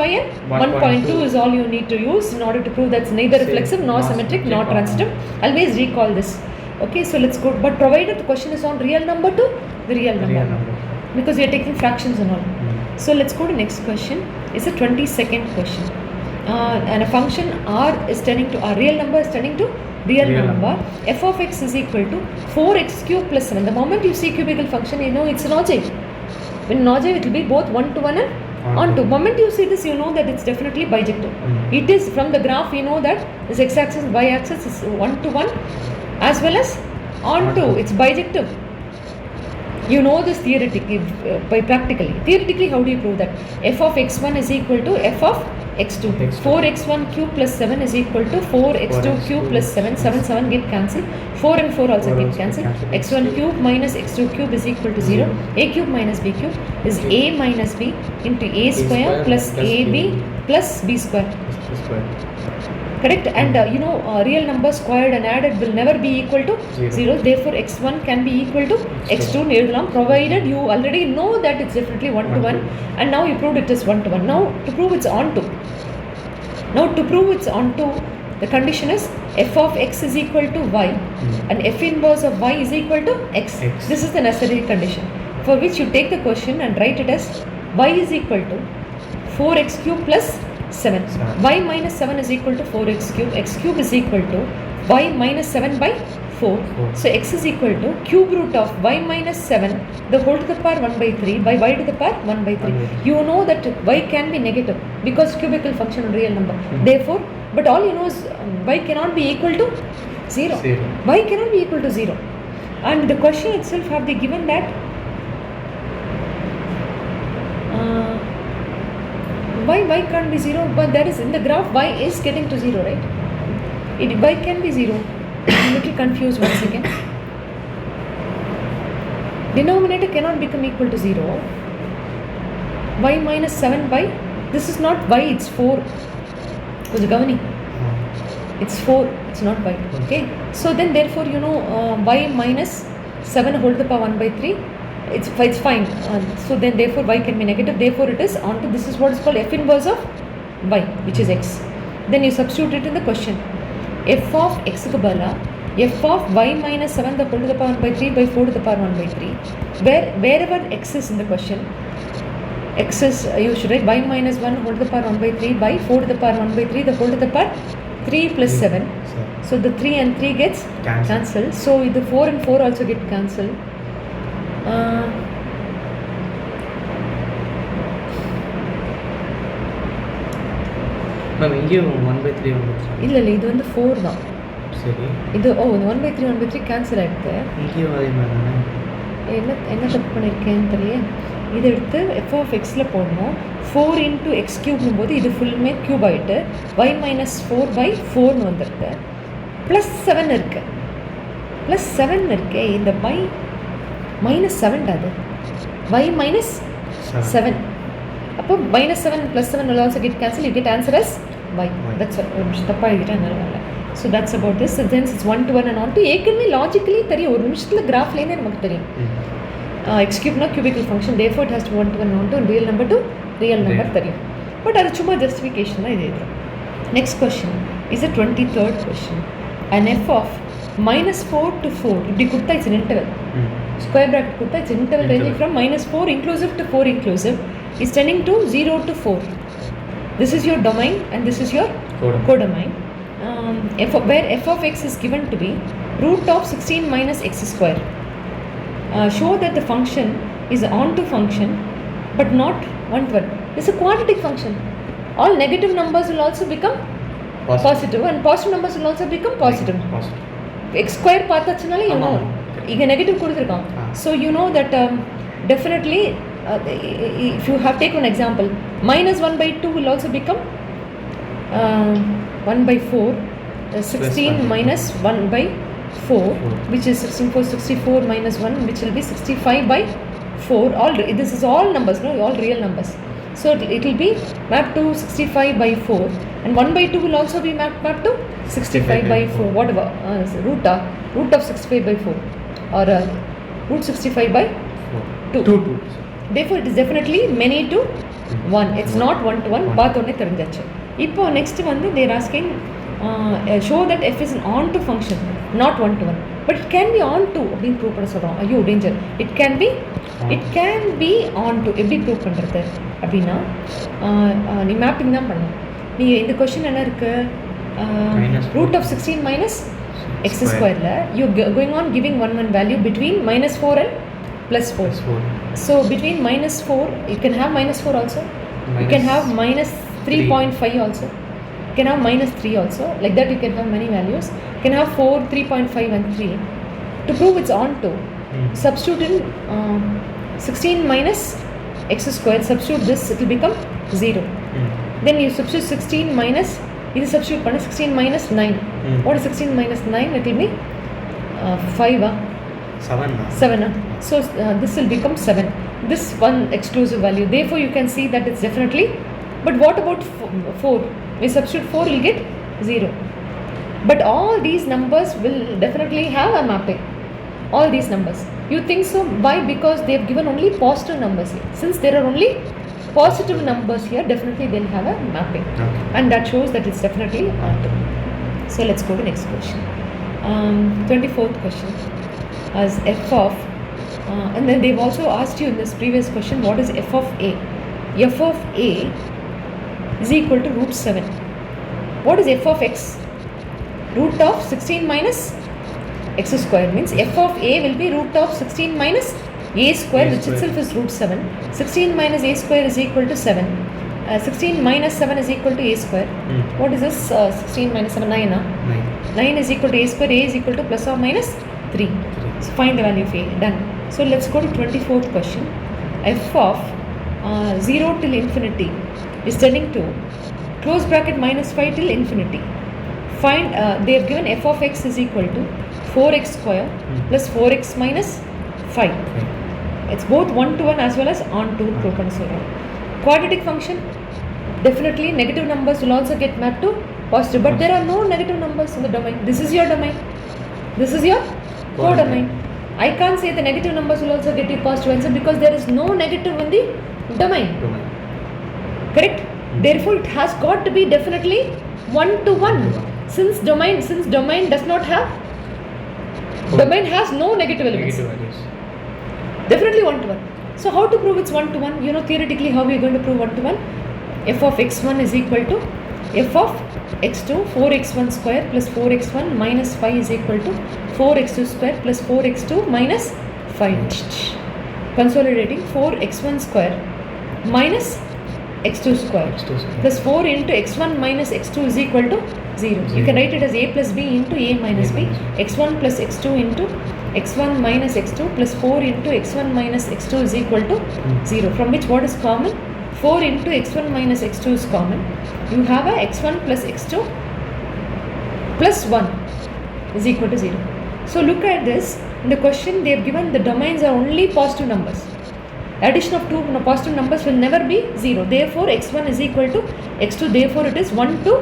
and 1.2 is all you need to use in order to prove that's neither reflexive nor symmetric nor transitive. Always recall this. Okay, so let's go. But provided the question is on real number to the real number. Because we are taking fractions and all. So let's go to next question. It's a 22nd question. And a function R is turning to, our real number is turning to real number. F of x is equal to 4x cube plus 7. The moment you see cubical function, you know it's an ogive. When an ogive, it will be both 1 to 1 and on to. The moment you see this, you know that it's definitely bijective. It is from the graph, you know that this x-axis and y-axis is 1 to 1 as well as on to. It's bijective. You know this theoretically, by practically. Theoretically, how do you prove that? F of x1 is equal to f of x2. 4x1 cube plus 7 is equal to 4x2 cube plus 7. 7 get cancelled. 4 and 4 also get cancelled. x1 cube minus x2 cube is equal to 0. A cube minus b cube is a minus b into a square plus ab plus b square. Correct? And real number squared and added will never be equal to 0. Therefore, x1 can be equal to x2 provided you already know that it's definitely 1 to 1. And now you proved it is 1 to 1. Now to prove it's on to. Now to prove it's on to, the condition is f of x is equal to y and f inverse of y is equal to x. This is the necessary condition, for which you take the question and write it as y is equal to 4x cube plus 7. Y minus 7 is equal to 4x cube. X cube is equal to y minus 7 by 4. So x is equal to cube root of y minus 7 the whole to the power 1 by 3 by y to the power 1 by 3. You know that y can be negative because cubical function is real number. Therefore, but all you know is y cannot be equal to 0. Y cannot be equal to 0. And the question itself have they given that y can't be 0, but that is in the graph y is getting to 0, right? Y can be 0. I'm a little confused once again. Denominator cannot become equal to 0. Y minus 7 by, this is not y, it's 4. It's 4, it's not y. Okay. So then therefore y minus 7 whole to the power 1 by 3 it's fine. So then therefore y can be negative, therefore it is onto, this is what is called f inverse of y, which is x. Then you substitute it in the question. F of x க்கு பதிலா f of y minus 7 the whole to the power 1 by 3 by 4 to the power 1 by 3, wherever x is in the question, x is, you should write y minus 1 whole to the power 1 by 3 by 4 to the power 1 by 3 the whole to the power 3 plus 7. So the 3 and 3 gets cancelled. So the 4 and 4 also get cancelled. Ma'am இங்கேயும் 1/3 வந்துச்சு. இல்லை இது வந்து 4 தான். சரி, இது 1/3 cancel ஆகிடுது. இங்கேயும் அதே மாதிரி தானே? என்ன தப்பு பண்ணியிருக்கேன்னு தெரியல. இதை எடுத்து எஃப் ஆஃப் எக்ஸில் போடணும். 4 இன்ட்டு எக்ஸ் க்யூப்னும் போது இது ஃபுல்லுமே க்யூப் ஆகிட்டு y மைனஸ் 4 by 4னு வந்துருக்கு. ப்ளஸ் 7 இருக்குது. ப்ளஸ் 7 இருக்கே, இந்த y மைனஸ் 7 அது y மைனஸ் 7. அப்போ minus 7 plus 7 will also get cancelled. You get answer as y. That's what ஒரு நிமிஷம் தப்பாக எழுதிட்டேன், அதனால வரல. So that's about this. So then it's 1 to 1 and on to. ஏற்கனவே லாஜிக்கலி தெரியும், ஒரு நிமிஷத்தில் கிராஃப்லேருந்தே நமக்கு தெரியும். எக்ஸ் கியூப்னா cubical function, therefore it has to 1 to 1 on to real number to real number தெரியும். பட் அது சும்மா ஜஸ்டிஃபிகேஷன் தான் இது எழுதுறோம். Next question is a 23rd question. An f of minus 4 to 4 இப்படி கொடுத்தா it's an interval. Square bracket கொடுத்தா it's an interval ranging from minus 4 inclusive to 4 inclusive is tending to 0 to 4. This is your domain and this is your codomain. Where f of x is given to be root of 16 minus x square. Show that the function is onto function but not one-to-one. This is a quadratic function. All negative numbers will also become positive and positive numbers will also become positive. X square பார்த்தாச்சுனாலே you know இங்கே negative கொடுத்துருக்கான். So you know that definitely if you have take one example, minus 1 by 2 will also become 1 by 4. 16 minus 1 by 4, which is 64 minus 1, which will be 65 by 4. This is all numbers, no, all real numbers. So it will be mapped to 65 by 4, and 1 by 2 will also be mapped to 65 by 4. Whatever root of 65 by 4 or root 65 by 2. Therefore it is definitely many to 1. It's not 1 to 1. பார்த்தோன்னே தெரிஞ்சாச்சு. இப்போ next வந்து they are asking show that f is an onto function, not 1 to 1. But it can be onto அப்படின்னு prove பண்ண சொல்கிறோம். ஐயோ danger. It can be onto. எப்படி prove பண்ணுறது அப்படின்னா நீ மேப்பிங் தான் பண்ணணும். நீ இந்த கொஷின் என்ன இருக்குது, ரூட் ஆஃப் 16 மைனஸ் எக்ஸ் ஸ்கொயரில் you going on giving one value between minus 4 and plus 4. So between minus 4, you can have minus 4 also. You can have minus 3.5 also. You can have minus 3 also. Like that you can have many values. You can have 4, 3.5 and 3. To prove it's onto, substitute in 16 minus x square, substitute this, it will become 0. Then you substitute 16 minus, this substitute 16 minus 9. What is 16 minus 9? It will be 5. 7. So this will become 7. This one exclusive value. Therefore you can see that it's definitely. But what about 4? We substitute 4, will get 0. But all these numbers will definitely have a mapping. All these numbers. You think so? Why? Because they have given only positive numbers here. Since there are only positive numbers here, definitely they'll have a mapping. And that shows that it's definitely onto. So let's go to next question. 24th question. As f of and then they've also asked you in this previous question, what is f of a? F of a is equal to root 7. What is f of x? Root of 16 minus x square, means f of a will be root of 16 minus a square, which itself is root 7. 16 minus a square is equal to 7. 16 minus 7 is equal to a square. What is this? 16 minus 7, 9. 9 is equal to a square. A is equal to plus or minus 3. So find the value of a. Done. So let's go to 24th question. F of 0 till infinity is tending to close bracket minus 5 till infinity. Find they have given f of x is equal to 4x square plus 4x minus 5. It's both 1 to 1 as well as on to proton zero. Quadratic function, definitely negative numbers will also get mapped to positive, but there are no negative numbers in the domain. This is your domain. This is your codomain. I can't say the negative numbers will also get you positive answer because there is no negative in the domain. Correct? Therefore, it has got to be definitely 1 to 1. Since domain does not have, domain has no negative elements. Definitely 1 to 1. So how to prove it's 1 to 1? You know theoretically how we are going to prove 1 to 1? F of x1 is equal to f of x2, 4x1 square plus 4x1 minus 5 is equal to 4x2 square plus 4x2 minus 5. Consolidating 4x1 square minus x2 square plus 4 into x1 minus x2 is equal to 0. You can write it as a plus b into a minus b, x1 plus x2 into x1 minus x2 plus 4 into x1 minus x2 is equal to 0. From which what is common? 4 into x1 minus x2 is common. You have a x1 plus x2 plus 1 is equal to 0. So look at this. In the question they have given the domains are only positive numbers. Addition of two positive numbers will never be 0. Therefore x1 is equal to x2. Therefore it is 1 to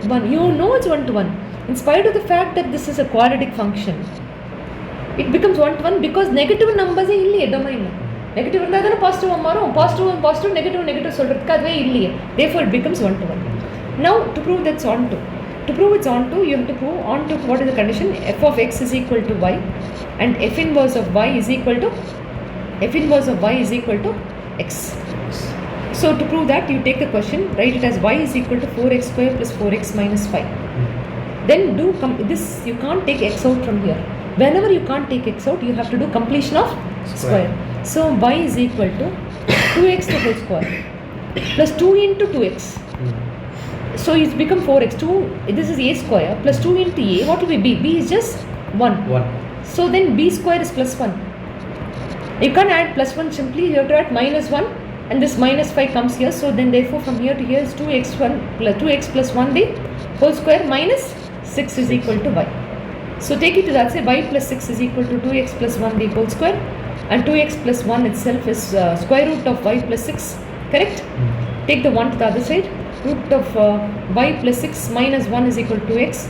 1. You know it's 1 to 1. In spite of the fact that this is a quadratic function, it becomes 1 to 1 because negative numbers are in domain. Negative இருந்தா தான positive மாறும், positive negative சொல்றதுக்கு அதுவே இல்லையே. Therefore it becomes 1 to 1. Now to prove that's on to. To prove it's on to, you have to prove on to what is the condition? F of x is equal to y and f inverse of y is equal to x. So to prove that, you take the question, write it as y is equal to 4x square plus 4x minus 5. Then do this, you can't take x out from here. Whenever you can't take x out, you have to do completion of square. So y is equal to 2x the whole square plus 2 into 2x. So it's become 4x. 2, this is a square plus 2 into a. What will be b? B is just 1. So then b square is plus 1. You can't add plus 1 simply. You have to add minus 1 and this minus 5 comes here. So then therefore from here to here is 2x plus 1 the whole square minus 6 is equal to y. So take it to that, say y plus 6 is equal to 2x plus 1 the whole square, and 2x plus 1 itself is square root of y plus 6, correct? Take the 1 to the other side, root of y plus 6 minus 1 is equal to x.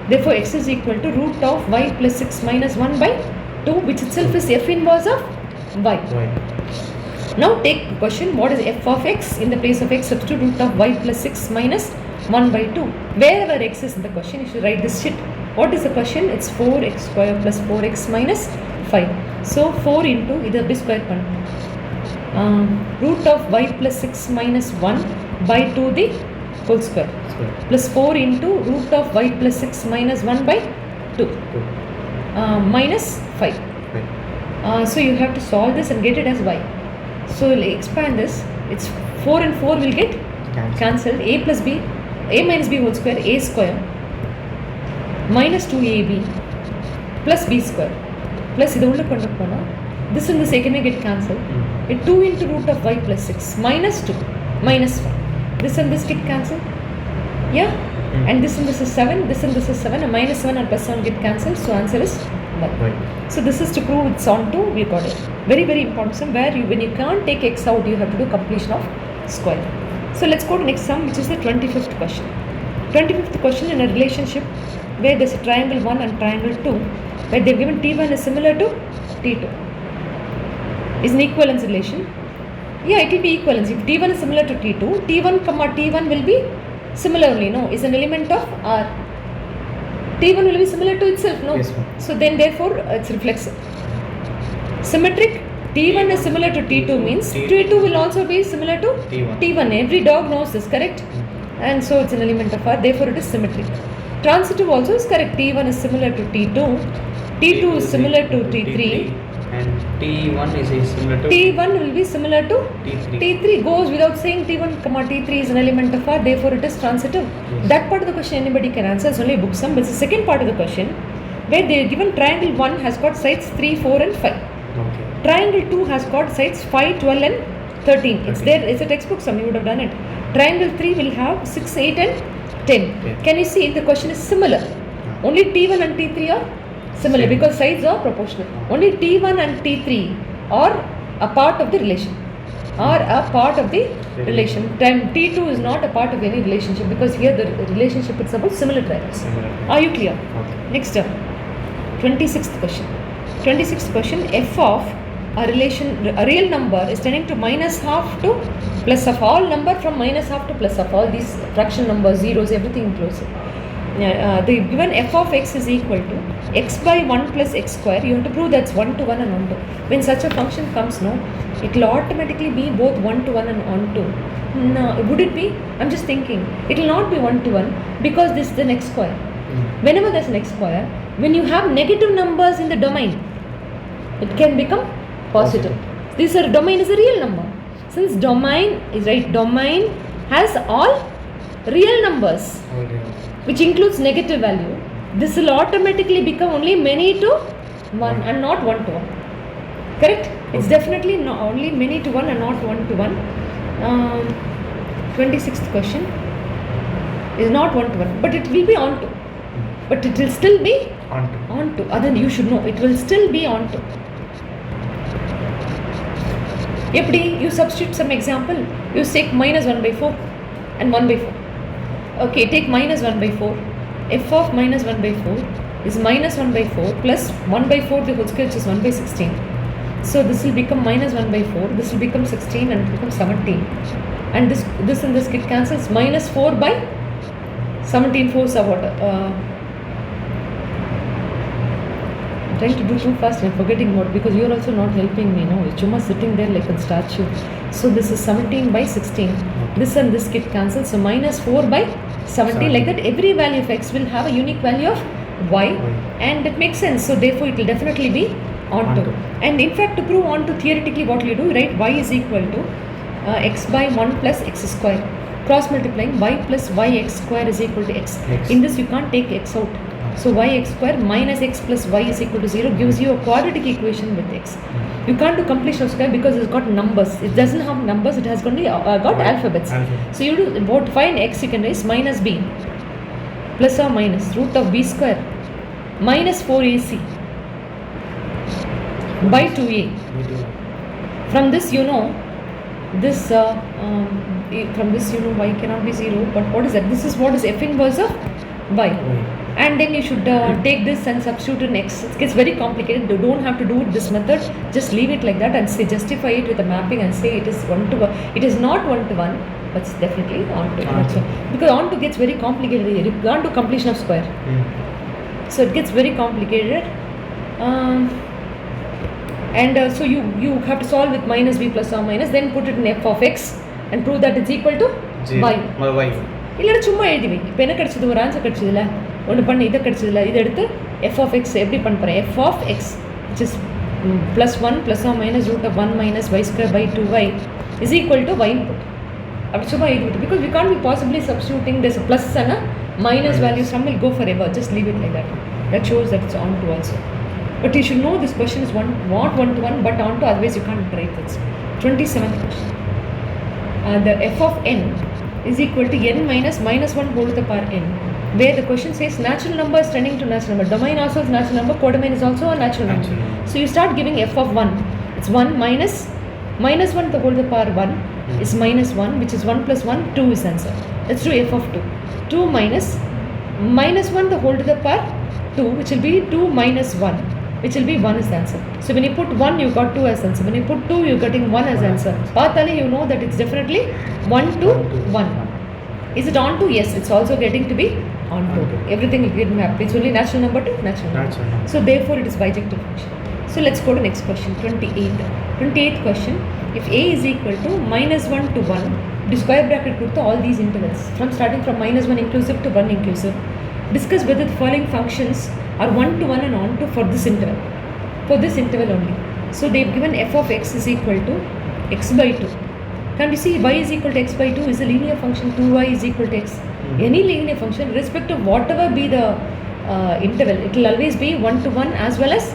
Therefore x is equal to root of y plus 6 minus 1 by 2, which itself is f inverse of y. Now take the question, what is f of x? In the place of x, substitute root of y plus 6 minus 1 by 2. Wherever x is in the question, you should write this shit. What is the question? It's 4x square plus 4x minus 5. So 4 into either b square root of y plus 6 minus 1 by 2 the whole square plus 4 into root of y plus 6 minus 1 by 2 minus 5. So you have to solve this and get it as y. So we'll expand this. It's 4 and 4 will get cancelled. A plus b, a minus b whole square, a square minus 2ab plus b square plus இது உள்ள கொண்டு போனா this and this can get cancelled. 2 into root of y plus 6 minus 2 minus 5. This and this get cancelled. Yeah? And this and this is 7. This and this is 7. And minus 7 and plus 7 get cancelled. So answer is 1. So this is to prove it's on to. We got it. Very, very important sum where when you can't take x out, you have to do completion of square. So let's go to next sum, which is the 25th question. 25th question in a relationship where there's a triangle 1 and triangle 2, where they've given T1 is similar to T2. Is an equivalence relation. Yeah, it will be equivalence. If T1 is similar to T2, T1 comma T1 will be similarly, no, is an element of R. T1 will be similar to itself, no? Yes, ma'am. So then therefore it's reflexive. Symmetric, T1 is similar to T2 means T2 will also be similar to T1. Every dog knows this, correct? And so it's an element of R, therefore it is symmetric. Transitive also is correct. T1 is similar to T2. T2 is similar to T3. And T1 is similar to T1 will be similar to T3. T3 goes without saying T1 comma T3 is an element of R, therefore it is transitive. Yes. That part of the question anybody can answer, it's only a book sum. But it's the second part of the question where they are given triangle 1 has got sides 3, 4 and 5. Okay. Triangle 2 has got sides 5, 12 and 13. It's there, it's a textbook sum, you would have done it. Triangle 3 will have 6, 8 and 10. Okay. Can you see the question is similar? Only T1 and T3 are similar because sides are proportional. Only T1 and T3 are a part of the relation. T2 is not a part of any relationship because here the relationship is about similar triangles. Are you clear? Okay. Next up, 26th question. 26th question, f of a real number is tending to minus half to plus of all number from minus half to plus of all these fraction numbers, zeros, everything inclusive. The given f of x is equal to x by 1 plus x square. You have to prove that's 1 to 1 and 1 to. When such a function comes, no, it will automatically be both 1 to 1 and 1 to. No, would it be? I'm just thinking. It will not be 1 to 1 because this is the x square. Whenever there's an x square, when you have negative numbers in the domain, it can become positive. This domain is a real number. Since domain is right, domain has all real numbers, which includes negative value. This will automatically become only many to 1 and not 1 to 1. Correct? It's definitely not only many to 1 and not 1 to 1. 26th question is not 1 to 1, but it will be on to. But it will still be on to. Other you should know, it will still be on to. You substitute some example. You take minus 1 by 4 and 1 by 4. Okay, take minus 1 by 4. F of minus 1 by 4 is minus 1 by 4 plus 1 by 4 the whole square, which is 1 by 16. So this will become minus 1 by 4. This will become 16 and it becomes 17. And this and this get cancels. Minus 4 by 17 4s are what? I'm trying to do too fast and forgetting what, because you're also not helping me. No, it's just sitting there like a statue. So this is 17 by 16. This and this get cancelled. So minus 4 by 17. Like that, every value of x will have a unique value of y, and it makes sense. So therefore, it will definitely be onto. And in fact, to prove onto, theoretically, what will you do? Right, y is equal to x by 1 plus x square. Cross multiplying y plus yx square is equal to x. In this, you can't take x out. So yx square minus x plus y is equal to 0 gives you a quadratic equation with x. You can't do completion of square because it's got numbers. It doesn't have numbers, it has got alphabets. So you do what, find x, you can raise minus b plus or minus root of b square minus 4ac by 2a. From this you know this from this you know y cannot be 0, but what is that? This is what is f inverse of y. And then you should take this and substitute in x. It gets very complicated. You don't have to do it this method. Just leave it like that and say, justify it with a mapping and say it is 1 to 1. It is not 1 to 1, but it's definitely on to. Because on to gets very complicated here. You can't do completion of square. So it gets very complicated. So you have to solve with minus b plus or minus, then put it in f of x and prove that it's equal to y. இல்லைன்னா சும்மா எழுதி வை. இப்போ என்ன கிடச்சிது, ஒரு answer கிடச்சிதுல, ஒன்று பண்ணி இதை கிடச்சிதுல, இதை எடுத்து எஃப் ஆஃப் எக்ஸ் எப்படி பண்ண போகிறேன், f of x which is plus 1 plus or minus root of 1 minus y square by 2y is equal to y input. அப்படி சும்மா எழுதி விட்டு, because we can't be possibly substituting this plus and minus value, some will go forever. Just leave it like that. That shows that it's on to also. But you should know this question is not 1 to 1 but on to, otherwise you can't write this. 27th question. The f of n is equal to n minus 1 whole to the power n, where the question says natural number is tending to natural number. Domain also is natural number, codomain is also a natural number. So you start giving f of 1. It's 1 minus 1 the whole to the power 1 is minus 1, which is 1 plus 1, 2 is answer. Let's do f of 2. 2 minus 1 the whole to the power 2, which will be 2 minus 1, which will be 1 is the answer. So when you put 1, you got 2 as answer. When you put 2, you're getting 1 as answer. Pathali, you know that it's definitely 1 to 1. Is it on to? Yes, it's also getting to be on to. Everything will get mapped. It's only natural number to natural number. So therefore, it is bijective function. So let's go to next question, 28th question. If a is equal to minus 1 to 1, the square bracket put all these intervals starting from minus 1 inclusive to 1 inclusive. Discuss whether the following functions are 1 to 1 and on to for this interval. For this interval only. So they've given f of x is equal to x by 2. Can you see y is equal to x by 2 is a linear function, 2y is equal to x. Any linear function, irrespective of whatever be the interval, it will always be 1 to 1 as well as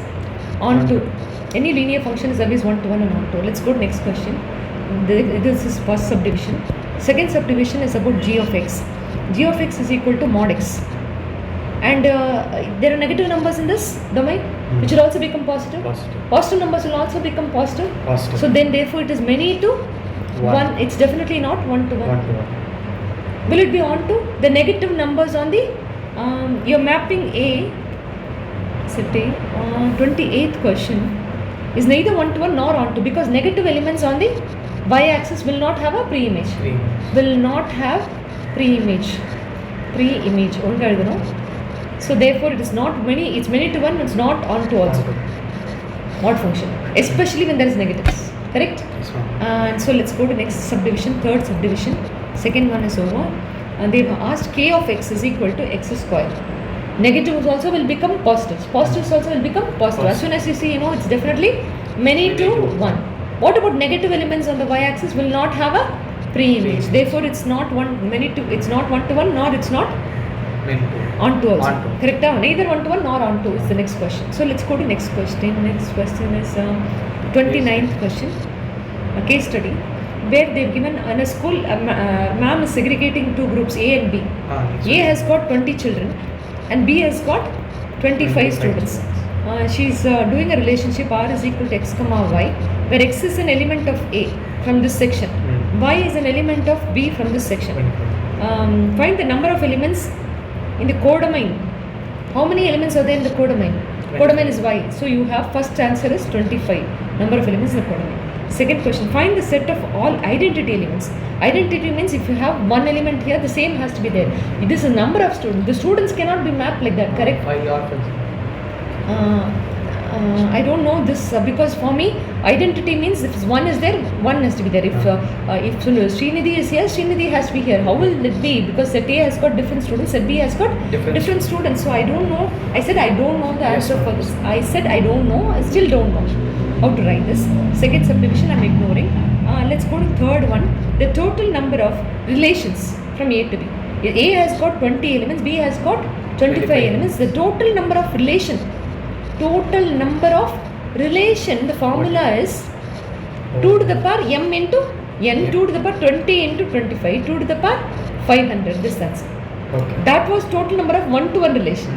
on to. Any linear function is always 1 to 1 and on to. Let's go to next question. This is first subdivision. Second subdivision is about g of x. G of x is equal to mod x. And there are negative numbers in this domain, which will also become positive. Positive numbers will also become positive. So then therefore it is many to 1. It's definitely not 1 to 1. Will it be on to? The negative numbers on the, you're mapping A. Set A. 28th question is neither 1 to 1 nor on to, because negative elements on the y-axis will not have a pre-image. Will not have pre-image. Pre-image. So therefore it is not many. It's many to 1. It's not on to also. Odd function, especially when there is negatives. Correct? Yes, ma'am. And so let's go to next subdivision, third subdivision. Second one is over. And they've asked k of x is equal to x square. Negatives also will become positives. Positives also will become positive. As soon as you see, it's definitely many to 1. What about negative elements on the y-axis will not have a pre-image. Therefore, it's not it's not 1 to 1 nor it's not Many to. on to also. On to. Correct? Neither 1 to 1 nor on to is the next question. So let's go to next question. Next question is 29th question. A case study where they've given in a school, ma'am is segregating two groups A and B. Yes, A ma'am. has got 20 children and B has got 25 students. She's doing a relationship R is equal to x comma y, where x is an element of A from this section, y is an element of B from this section. Find the number of elements in the codomain. How many elements are there in the codomain? Codomain is y. So you have first answer is 25 number of elements in the codomain. Second question, find the set of all identity elements. Identity means if you have one element here, the same has to be there. This is number of students. The students cannot be mapped like that, correct? 5 orphans. I don't know this because for me, identity means if one is there, one has to be there. If Srinidhi is here, Srinidhi has to be here. How will it be? Because set A has got different students, set B has got different students. So I don't know. I said I don't know the answer for this. I said I don't know. I still don't know how to write this. Second subdivision I'm ignoring. Let's go to third one. The total number of relations from A to B. A has got 20 elements, B has got 25 elements. The total number of relation. Total number of relation, the formula is 2 to the power m into n, 2 to the power 20 into 25, 2 to the power 500. This answer. Okay. That was total number of 1 to 1 relation.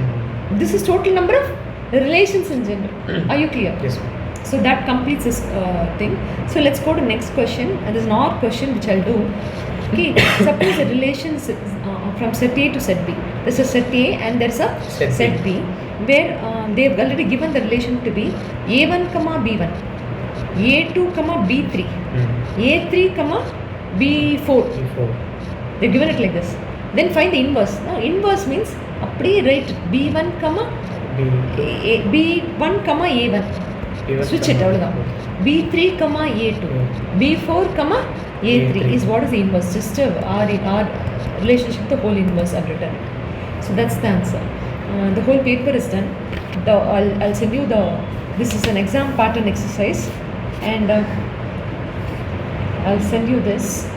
This is total number of relations in general. Are you clear? Yes, ma'am. So that completes this thing. So let's go to next question. And there's an OR question which I'll do. Okay, suppose the relations from set A to set B. There's a set A and there's a set B, where they've already given the relation to be A1 comma B1, A2 comma B3, A3 comma B4. They've given it like this. Then find the inverse. Now inverse means appdi write B1 comma B1 comma A1. Switch it out. B3 comma A2, B4 comma A3 is what is the inverse. Just our relationship, the whole inverse I've written it. So that's the answer. The whole paper is done. I'll send you this is an exam pattern exercise, and I'll send you this.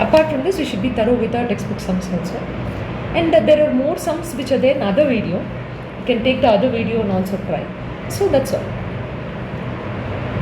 Apart from this, you should be thorough with our textbook sums also. And there are more sums which are there in other video. You can take the other video and also try. So that's all.